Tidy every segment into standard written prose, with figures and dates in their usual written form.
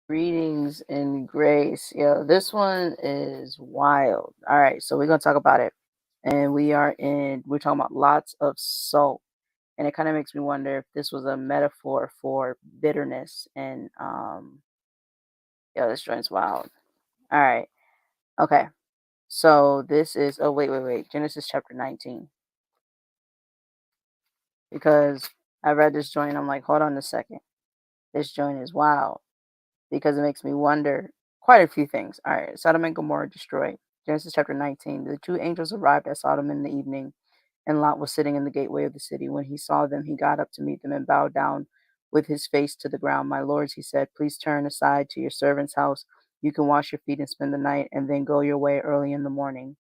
Greetings and grace. Yo, this one is wild. All right, so we're gonna talk about it. And we're talking about lots of salt. And it kind of makes me wonder if this was a metaphor for bitterness. And this joint's wild. All right. Okay. So this is wait. Genesis chapter 19. Because I read this joint, I'm like, hold on a second. This joint is wild. Because it makes me wonder quite a few things. All right, Sodom and Gomorrah destroyed. Genesis chapter 19. The two angels arrived at Sodom in the evening, and Lot was sitting in the gateway of the city. When he saw them, he got up to meet them and bowed down with his face to the ground. My lords, he said, please turn aside to your servant's house. You can wash your feet and spend the night, and then go your way early in the morning.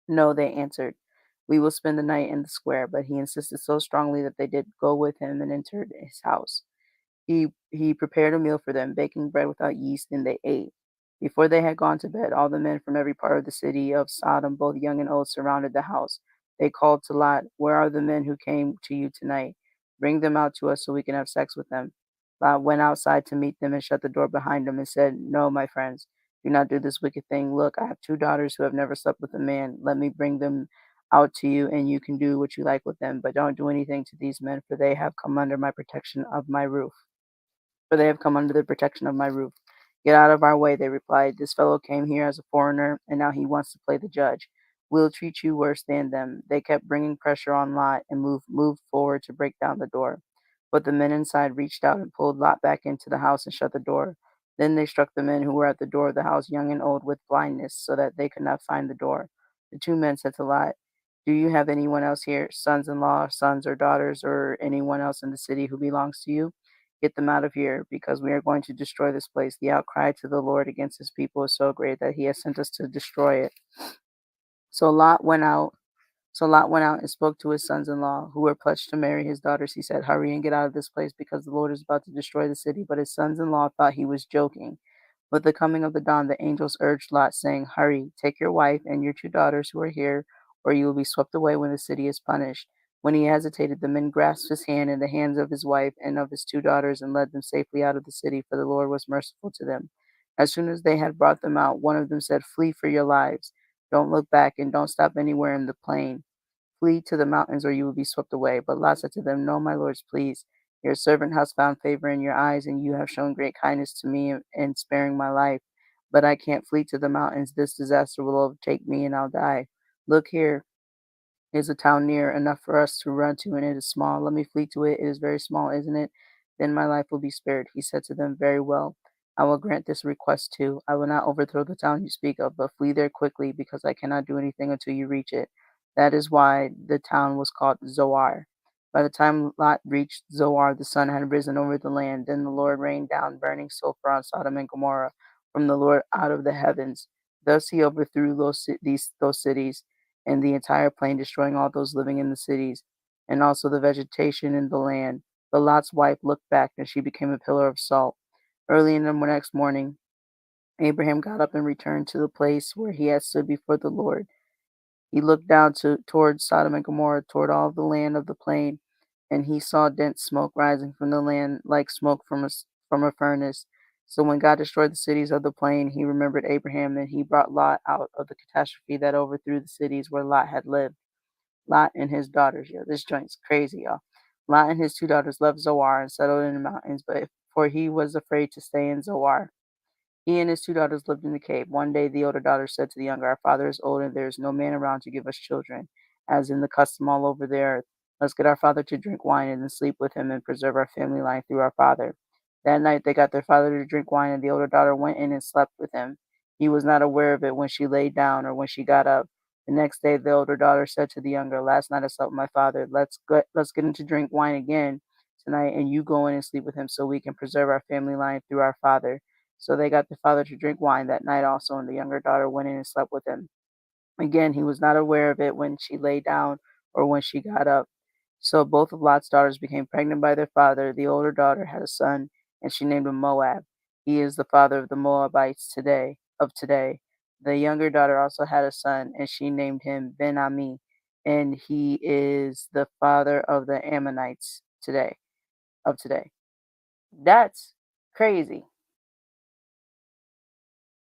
No, they answered. We will spend the night in the square. But he insisted so strongly that they did go with him and entered his house. He prepared a meal for them, baking bread without yeast, and they ate. Before they had gone to bed, all the men from every part of the city of Sodom, both young and old, surrounded the house. They called to Lot, where are the men who came to you tonight? Bring them out to us so we can have sex with them. Lot went outside to meet them and shut the door behind him and said, no, my friends, do not do this wicked thing. Look, I have two daughters who have never slept with a man. Let me bring them out to you, and you can do what you like with them. But don't do anything to these men, for they have come under my protection of my roof for they have come under the protection of my roof. Get out of our way, they replied. This fellow came here as a foreigner, and now he wants to play the judge. We'll treat you worse than them. They kept bringing pressure on Lot and moved forward to break down the door. But the men inside reached out and pulled Lot back into the house and shut the door. Then they struck the men who were at the door of the house, young and old, with blindness, so that they could not find the door. The two men said to Lot, do you have anyone else here, sons in law, sons or daughters, or anyone else in the city who belongs to you? Get them out of here, because we are going to destroy this place. The outcry to the Lord against his people is so great that he has sent us to destroy it. So Lot went out. So Lot went out and spoke to his sons-in-law, who were pledged to marry his daughters. He said, hurry and get out of this place, because the Lord is about to destroy the city. But his sons-in-law thought he was joking. With the coming of the dawn, the angels urged Lot, saying, hurry, take your wife and your two daughters who are here, or you will be swept away when the city is punished. When he hesitated, the men grasped his hand and the hands of his wife and of his two daughters and led them safely out of the city, for the Lord was merciful to them. As soon as they had brought them out, one of them said, flee for your lives. Don't look back and don't stop anywhere in the plain. Flee to the mountains, or you will be swept away. But Lot said to them, no, my lords, please. Your servant has found favor in your eyes, and you have shown great kindness to me in sparing my life. But I can't flee to the mountains. This disaster will overtake me, and I'll die. Look, here is a town near enough for us to run to, and it is small. Let me flee to it. It is very small, isn't it? Then my life will be spared. He said to them, very well. I will grant this request too. I will not overthrow the town you speak of, but flee there quickly, because I cannot do anything until you reach it. That is why the town was called Zoar. By the time Lot reached Zoar, the sun had risen over the land. Then the Lord rained down burning sulfur on Sodom and Gomorrah from the Lord out of the heavens. Thus he overthrew those cities and the entire plain, destroying all those living in the cities, and also the vegetation in the land. But Lot's wife looked back, and she became a pillar of salt. Early in the next morning, Abraham got up and returned to the place where he had stood before the Lord. He looked down toward Sodom and Gomorrah, toward all the land of the plain, and he saw dense smoke rising from the land like smoke from a furnace. So when God destroyed the cities of the plain, he remembered Abraham, and he brought Lot out of the catastrophe that overthrew the cities where Lot had lived. Lot and his daughters, yo, this joint's crazy, y'all. Lot and his two daughters left Zoar and settled in the mountains, for he was afraid to stay in Zoar. He and his two daughters lived in the cave. One day the older daughter said to the younger, our father is old and there is no man around to give us children, as in the custom all over the earth. Let's get our father to drink wine and then sleep with him and preserve our family line through our father. That night they got their father to drink wine, and the older daughter went in and slept with him. He was not aware of it when she lay down or when she got up. The next day the older daughter said to the younger, last night I slept with my father. Let's get him to drink wine again tonight, and you go in and sleep with him so we can preserve our family line through our father. So they got the father to drink wine that night also, and the younger daughter went in and slept with him. Again, he was not aware of it when she lay down or when she got up. So both of Lot's daughters became pregnant by their father. The older daughter had a son, and she named him Moab. He is the father of the Moabites today. The younger daughter also had a son, and she named him Ben-Ami, and he is the father of the Ammonites today. That's crazy.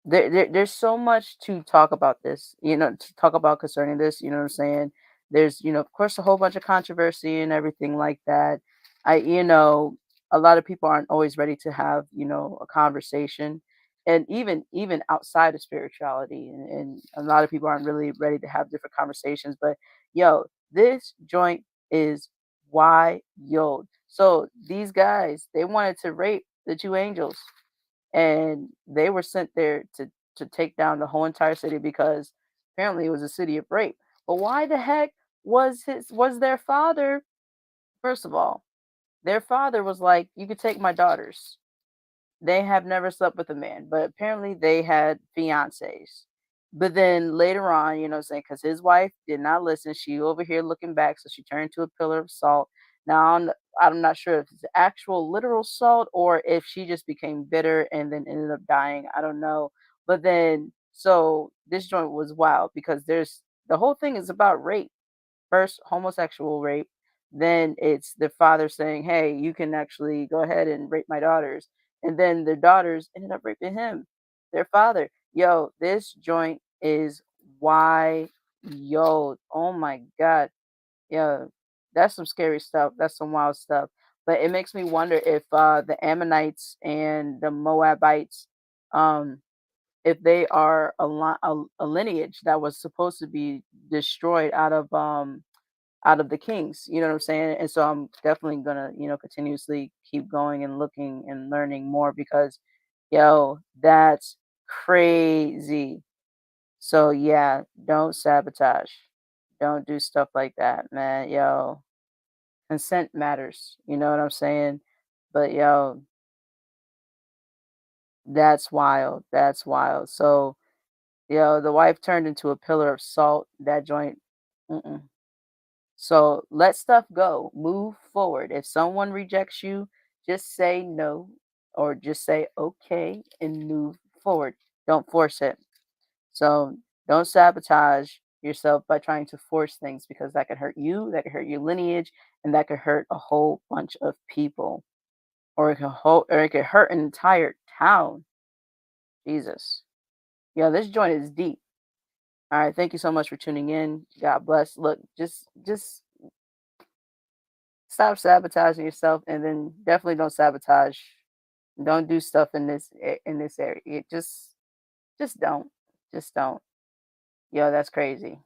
There's so much to talk about this, to talk about concerning this, you know what I'm saying? There's, of course, a whole bunch of controversy and everything like that. A lot of people aren't always ready to have, a conversation. And even outside of spirituality, and a lot of people aren't really ready to have different conversations. But yo, this joint is wild. So these guys, they wanted to rape the two angels, and they were sent there to take down the whole entire city because apparently it was a city of rape. But why the heck was their father? First of all, their father was like, "You could take my daughters." They have never slept with a man, but apparently they had fiancés. But then later on, saying because his wife did not listen, she over here looking back, so she turned to a pillar of salt. Now I'm not sure if it's actual literal salt or if she just became bitter and then ended up dying. I don't know. But then so this joint was wild because there's the whole thing is about rape. First, homosexual rape. Then it's the father saying, "Hey, you can actually go ahead and rape my daughters." And then their daughters ended up raping him, their father. Yo, this joint is why, yo, oh my God. Yeah, that's some scary stuff. That's some wild stuff. But it makes me wonder if the Ammonites and the Moabites, um, if they are a lineage that was supposed to be destroyed out of the kings, you know what I'm saying? And so I'm definitely gonna, continuously keep going and looking and learning more because, yo, that's crazy. So yeah, don't sabotage. Don't do stuff like that, man. Yo, consent matters. You know what I'm saying? But yo, that's wild. That's wild. So, the wife turned into a pillar of salt. That joint. Mm-mm. So let stuff go. Move forward. If someone rejects you, just say no or just say okay and move forward. Don't force it. So don't sabotage yourself by trying to force things because that could hurt you, that could hurt your lineage, and that could hurt a whole bunch of people. Or it could hurt an entire town. Jesus. Yeah, this joint is deep. All right, thank you so much for tuning in. God bless. Look, just stop sabotaging yourself, and then definitely don't sabotage. Don't do stuff in in this area. Just don't. Just don't. Yo, that's crazy.